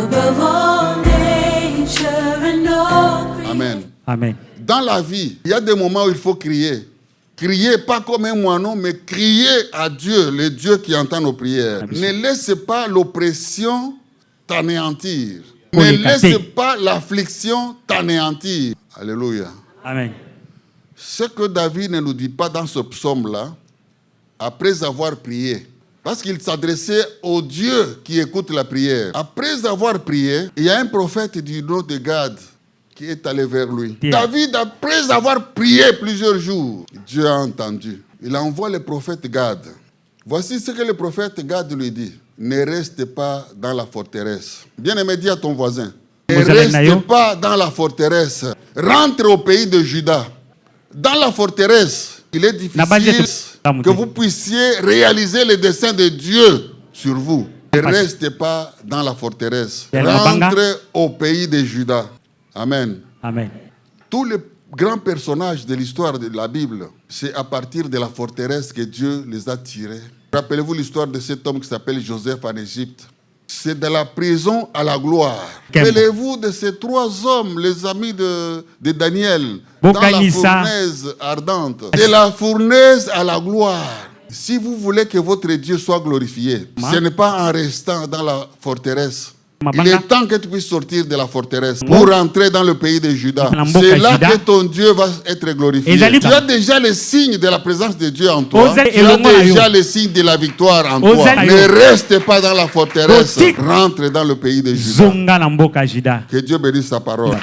above all nature and all creation. Amen. Amen. Dans la vie, il y a des moments où il faut crier. Crier pas comme un moineau, mais crier à Dieu, le Dieu qui entend nos prières. Ne laisse pas l'oppression t'anéantir. Ne laisse pas l'affliction t'anéantir. Alléluia. Amen. Ce que David ne nous dit pas dans ce psaume-là, après avoir prié, parce qu'il s'adressait au Dieu qui écoute la prière. Après avoir prié, il y a un prophète du nom de Gad qui est allé vers lui. David, après avoir prié plusieurs jours, Dieu a entendu. Il envoie le prophète Gad. Voici ce que le prophète Gad lui dit. Ne reste pas dans la forteresse. Bien-aimé, dis à ton voisin. Ne reste pas dans la forteresse. Rentre au pays de Juda. Dans la forteresse, il est difficile que vous puissiez réaliser les desseins de Dieu sur vous. Ne reste pas dans la forteresse. Rentre au pays de Juda. Amen. Amen. Tous les grands personnages de l'histoire de la Bible, c'est à partir de la forteresse que Dieu les a tirés. Rappelez-vous l'histoire de cet homme qui s'appelle Joseph en Égypte. C'est de la prison à la gloire. Rappelez-vous de ces trois hommes, les amis de Daniel, dans la fournaise ardente. De la fournaise à la gloire. Si vous voulez que votre Dieu soit glorifié, ce n'est pas en restant dans la forteresse. Il est temps que tu puisses sortir de la forteresse pour entrer dans le pays de Juda. C'est là que ton Dieu va être glorifié. Tu as déjà les signes de la présence de Dieu en toi. Tu as déjà les signes de la victoire en toi. Ne reste pas dans la forteresse. Rentre dans le pays de Juda. Que Dieu bénisse sa parole.